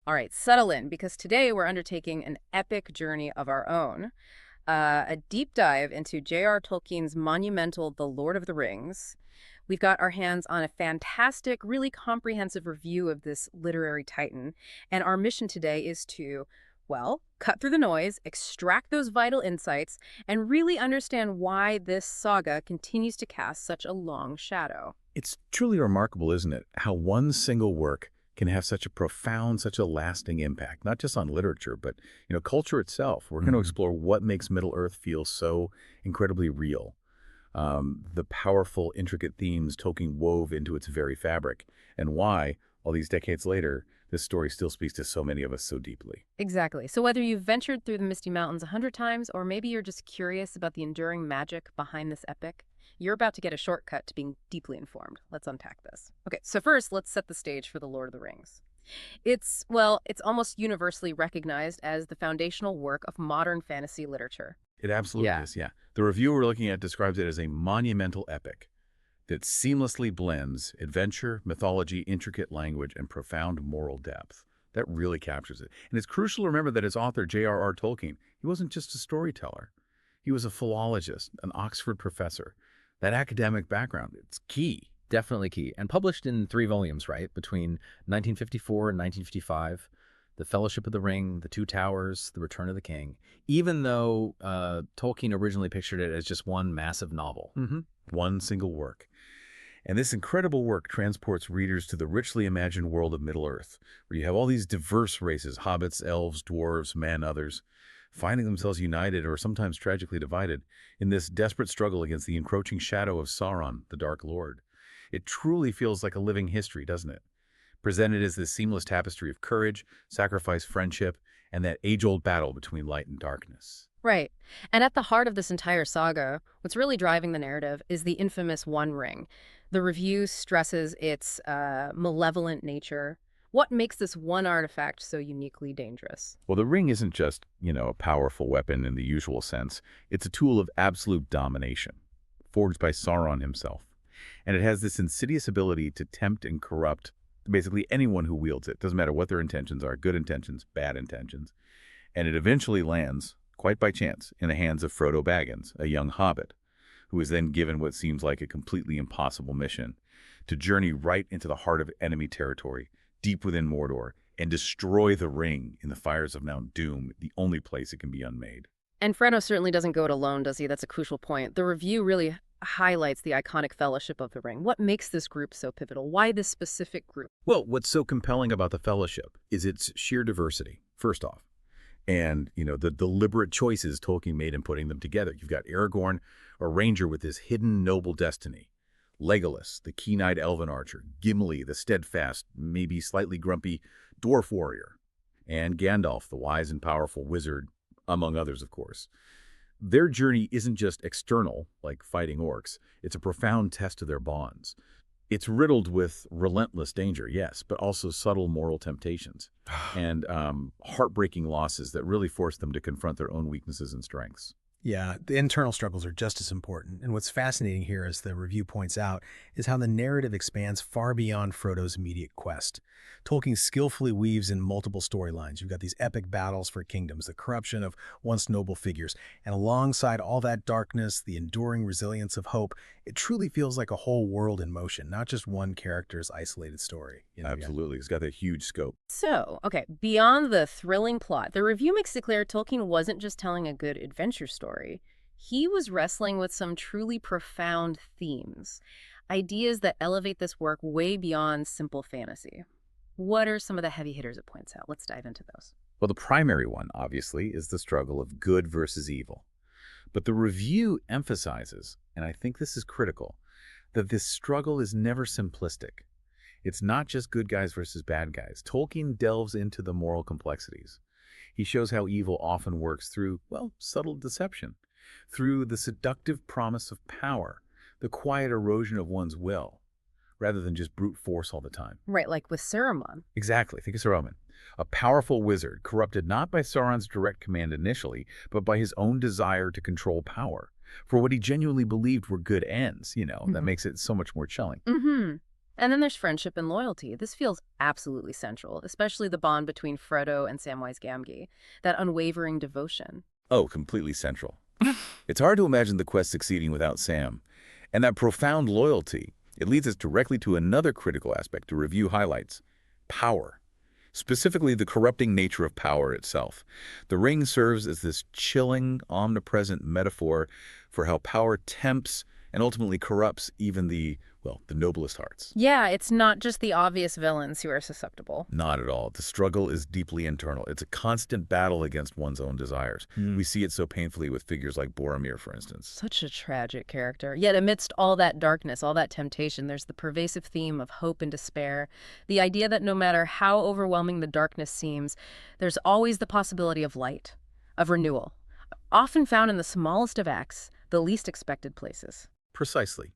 All right, settle in, because today we're undertaking an epic journey of our own. A deep dive into J.R.R. Tolkien's monumental The Lord of the Rings. We've got our hands on a fantastic, really comprehensive review of this literary titan. And our mission today is to, well, cut through the noise, extract those vital insights, and really understand why this saga continues to cast such a long shadow. It's truly remarkable, isn't it, how one single work can have such a profound, such a lasting impact, not just on literature, but, culture itself. We're going to explore what makes Middle-earth feel so incredibly real, the powerful, intricate themes Tolkien wove into its very fabric, and why, all these decades later, this story still speaks to so many of us so deeply. Exactly. So whether you've ventured through the Misty Mountains 100 times, or maybe you're just curious about the enduring magic behind this epic, you're about to get a shortcut to being deeply informed. Let's unpack this. Okay, so first, let's set the stage for The Lord of the Rings. It's almost universally recognized as the foundational work of modern fantasy literature. It absolutely Yeah. is, yeah. The review we're looking at describes it as a monumental epic that seamlessly blends adventure, mythology, intricate language, and profound moral depth. That really captures it. And it's crucial to remember that its author, J.R.R. Tolkien, he wasn't just a storyteller. He was a philologist, an Oxford professor. That academic background, it's key. Definitely key. And published in 3 volumes, right? Between 1954 and 1955. The Fellowship of the Ring, The Two Towers, The Return of the King. Even though Tolkien originally pictured it as just one massive novel. One single work. And this incredible work transports readers to the richly imagined world of Middle-earth, where you have all these diverse races, hobbits, elves, dwarves, man-others, finding themselves united or sometimes tragically divided in this desperate struggle against the encroaching shadow of Sauron, the Dark Lord. It truly feels like a living history, doesn't it? Presented as this seamless tapestry of courage, sacrifice, friendship, and that age-old battle between light and darkness. Right. And at the heart of this entire saga, what's really driving the narrative is the infamous One Ring. The review stresses its malevolent nature. What makes this one artifact so uniquely dangerous? Well, the ring isn't just, a powerful weapon in the usual sense. It's a tool of absolute domination, forged by Sauron himself. And it has this insidious ability to tempt and corrupt basically anyone who wields it. Doesn't matter what their intentions are, good intentions, bad intentions. And it eventually lands, quite by chance, in the hands of Frodo Baggins, a young hobbit, who is then given what seems like a completely impossible mission to journey right into the heart of enemy territory, deep within Mordor, and destroy the ring in the fires of Mount Doom, the only place it can be unmade. And Frodo certainly doesn't go it alone, does he? That's a crucial point. The review really highlights the iconic Fellowship of the Ring. What makes this group so pivotal? Why this specific group? Well, what's so compelling about the Fellowship is its sheer diversity, first off. And, the deliberate choices Tolkien made in putting them together. You've got Aragorn, a ranger with his hidden noble destiny. Legolas, the keen-eyed elven archer. Gimli, the steadfast, maybe slightly grumpy dwarf warrior. And Gandalf, the wise and powerful wizard, among others, of course. Their journey isn't just external, like fighting orcs. It's a profound test of their bonds. It's riddled with relentless danger, yes, but also subtle moral temptations and heartbreaking losses that really force them to confront their own weaknesses and strengths. Yeah, the internal struggles are just as important. And what's fascinating here, as the review points out, is how the narrative expands far beyond Frodo's immediate quest. Tolkien skillfully weaves in multiple storylines. You've got these epic battles for kingdoms, the corruption of once noble figures, and alongside all that darkness, the enduring resilience of hope, it truly feels like a whole world in motion, not just one character's isolated story. Absolutely. It's got that huge scope. So, okay, beyond the thrilling plot, the review makes it clear Tolkien wasn't just telling a good adventure story. He was wrestling with some truly profound themes, ideas that elevate this work way beyond simple fantasy. What are some of the heavy hitters it points out? Let's dive into those. Well, the primary one, obviously, is the struggle of good versus evil. But the review emphasizes, and I think this is critical, that this struggle is never simplistic. It's not just good guys versus bad guys. Tolkien delves into the moral complexities. He shows how evil often works through, subtle deception, through the seductive promise of power, the quiet erosion of one's will, rather than just brute force all the time. Right, like with Saruman. Exactly. Think of Saruman, a powerful wizard corrupted not by Sauron's direct command initially, but by his own desire to control power for what he genuinely believed were good ends, that makes it so much more chilling. And then there's friendship and loyalty. This feels absolutely central, especially the bond between Frodo and Samwise Gamgee, that unwavering devotion. Oh, completely central. It's hard to imagine the quest succeeding without Sam. And that profound loyalty, it leads us directly to another critical aspect to review highlights: power. Specifically, the corrupting nature of power itself. The ring serves as this chilling, omnipresent metaphor for how power tempts and ultimately corrupts even the noblest hearts. Yeah, it's not just the obvious villains who are susceptible. Not at all. The struggle is deeply internal. It's a constant battle against one's own desires. We see it so painfully with figures like Boromir, for instance. Such a tragic character. Yet amidst all that darkness, all that temptation, there's the pervasive theme of hope and despair. The idea that no matter how overwhelming the darkness seems, there's always the possibility of light, of renewal, often found in the smallest of acts, the least expected places. Precisely.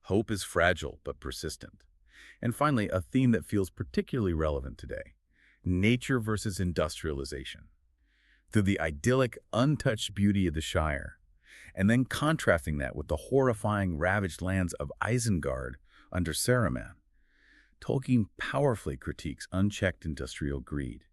Hope is fragile but persistent. And finally, a theme that feels particularly relevant today: nature versus industrialization. Through the idyllic, untouched beauty of the Shire, and then contrasting that with the horrifying, ravaged lands of Isengard under Saruman, Tolkien powerfully critiques unchecked industrial greed,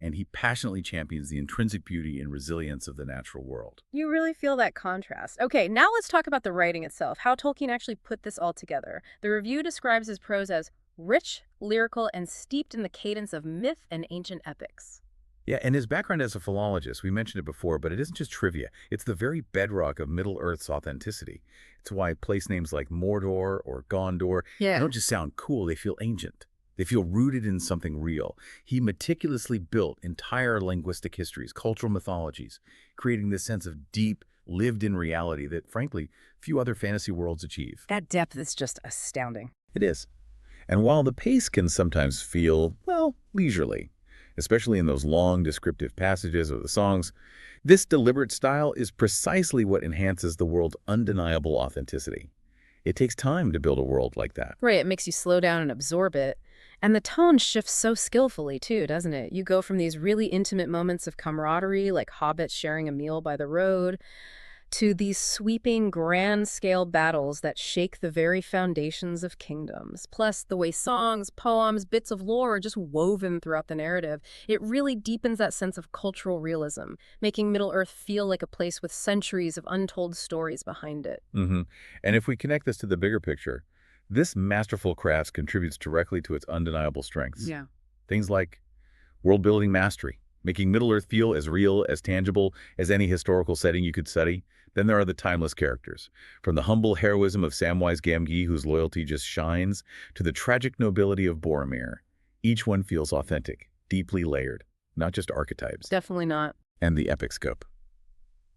and he passionately champions the intrinsic beauty and resilience of the natural world. You really feel that contrast. Okay, now let's talk about the writing itself, how Tolkien actually put this all together. The review describes his prose as rich, lyrical, and steeped in the cadence of myth and ancient epics. Yeah, and his background as a philologist, we mentioned it before, but it isn't just trivia. It's the very bedrock of Middle-earth's authenticity. It's why place names like Mordor or Gondor, they don't just sound cool, they feel ancient. They feel rooted in something real. He meticulously built entire linguistic histories, cultural mythologies, creating this sense of deep, lived-in reality that, frankly, few other fantasy worlds achieve. That depth is just astounding. It is. And while the pace can sometimes feel, well, leisurely, especially in those long descriptive passages of the songs, this deliberate style is precisely what enhances the world's undeniable authenticity. It takes time to build a world like that. Right, it makes you slow down and absorb it. And the tone shifts so skillfully, too, doesn't it? You go from these really intimate moments of camaraderie, like hobbits sharing a meal by the road, to these sweeping, grand-scale battles that shake the very foundations of kingdoms. Plus, the way songs, poems, bits of lore are just woven throughout the narrative, it really deepens that sense of cultural realism, making Middle-earth feel like a place with centuries of untold stories behind it. And if we connect this to the bigger picture, this masterful craft contributes directly to its undeniable strengths. Yeah. Things like world-building mastery, making Middle-earth feel as real, as tangible as any historical setting you could study. Then there are the timeless characters, from the humble heroism of Samwise Gamgee, whose loyalty just shines, to the tragic nobility of Boromir. Each one feels authentic, deeply layered, not just archetypes. Definitely not. And the epic scope.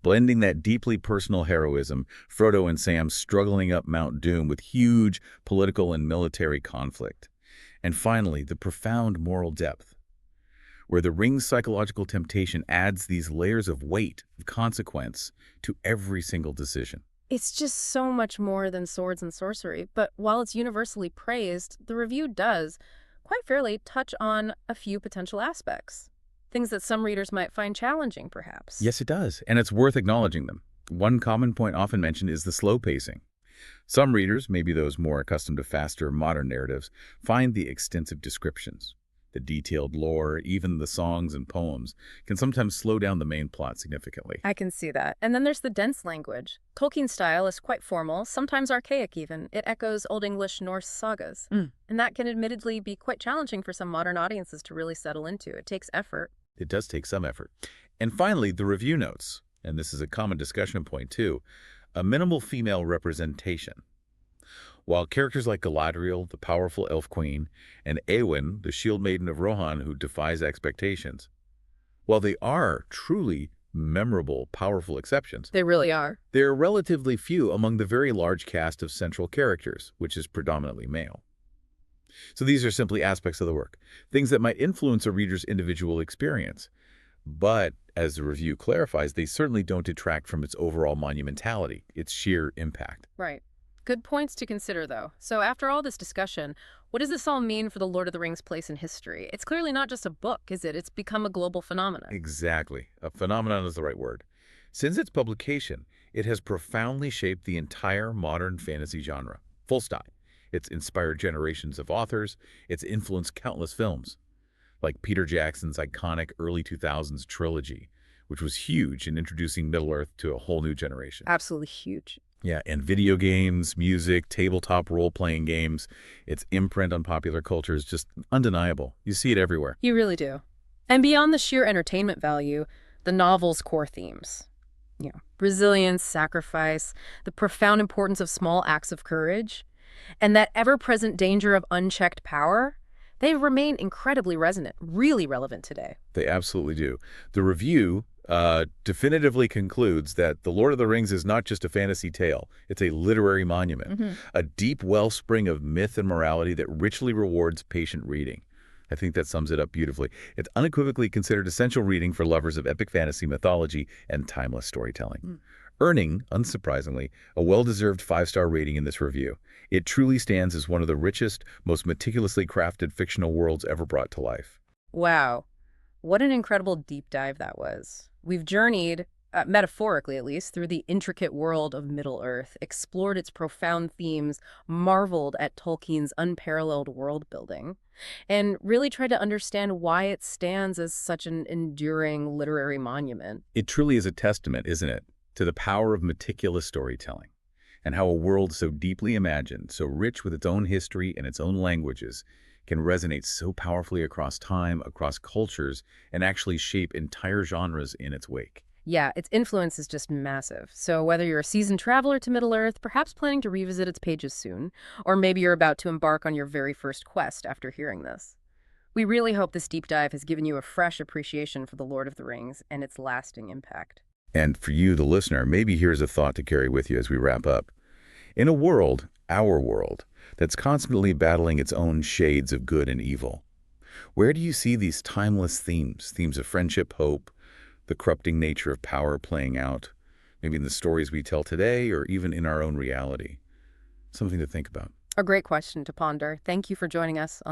Blending that deeply personal heroism, Frodo and Sam struggling up Mount Doom with huge political and military conflict. And finally, the profound moral depth, where the ring's psychological temptation adds these layers of weight, of consequence, to every single decision. It's just so much more than swords and sorcery, but while it's universally praised, the review does, quite fairly, touch on a few potential aspects. Things that some readers might find challenging, perhaps. Yes, it does, and it's worth acknowledging them. One common point often mentioned is the slow pacing. Some readers, maybe those more accustomed to faster, modern narratives, find the extensive descriptions, the detailed lore, even the songs and poems, can sometimes slow down the main plot significantly. I can see that. And then there's the dense language. Tolkien's style is quite formal, sometimes archaic even. It echoes Old English Norse sagas. And that can admittedly be quite challenging for some modern audiences to really settle into. It takes effort. It does take some effort. And finally, the review notes, and this is a common discussion point too, a minimal female representation. While characters like Galadriel, the powerful elf queen, and Éowyn, the shield maiden of Rohan who defies expectations, while they are truly memorable, powerful exceptions, They really are. they are relatively few among the very large cast of central characters, which is predominantly male. So these are simply aspects of the work, things that might influence a reader's individual experience. But, as the review clarifies, they certainly don't detract from its overall monumentality, its sheer impact. Right. Good points to consider, though. So after all this discussion, what does this all mean for The Lord of the Rings' place in history? It's clearly not just a book, is it? It's become a global phenomenon. Exactly. A phenomenon is the right word. Since its publication, it has profoundly shaped the entire modern fantasy genre. Full stop. It's inspired generations of authors. It's influenced countless films, like Peter Jackson's iconic early 2000s trilogy, which was huge in introducing Middle-earth to a whole new generation. Absolutely huge. Yeah, and video games, music, tabletop role-playing games, its imprint on popular culture is just undeniable. You see it everywhere. You really do. And beyond the sheer entertainment value, the novel's core themes, resilience, sacrifice, the profound importance of small acts of courage, and that ever-present danger of unchecked power, they remain incredibly resonant, really relevant today. They absolutely do. The review definitively concludes that The Lord of the Rings is not just a fantasy tale. It's a literary monument, a deep wellspring of myth and morality that richly rewards patient reading. I think that sums it up beautifully. It's unequivocally considered essential reading for lovers of epic fantasy mythology and timeless storytelling, earning, unsurprisingly, a well-deserved 5-star rating in this review. It truly stands as one of the richest, most meticulously crafted fictional worlds ever brought to life. Wow. What an incredible deep dive that was. We've journeyed, metaphorically at least, through the intricate world of Middle-earth, explored its profound themes, marveled at Tolkien's unparalleled world building, and really tried to understand why it stands as such an enduring literary monument. It truly is a testament, isn't it, to the power of meticulous storytelling, and how a world so deeply imagined, so rich with its own history and its own languages, can resonate so powerfully across time, across cultures, and actually shape entire genres in its wake. Yeah, its influence is just massive. So whether you're a seasoned traveler to Middle-earth, perhaps planning to revisit its pages soon, or maybe you're about to embark on your very first quest after hearing this, we really hope this deep dive has given you a fresh appreciation for The Lord of the Rings and its lasting impact. And for you, the listener, maybe here's a thought to carry with you as we wrap up. In a world, our world, that's constantly battling its own shades of good and evil, where do you see these timeless themes of friendship, hope, the corrupting nature of power playing out, maybe in the stories we tell today or even in our own reality? Something to think about. A great question to ponder. Thank you for joining us on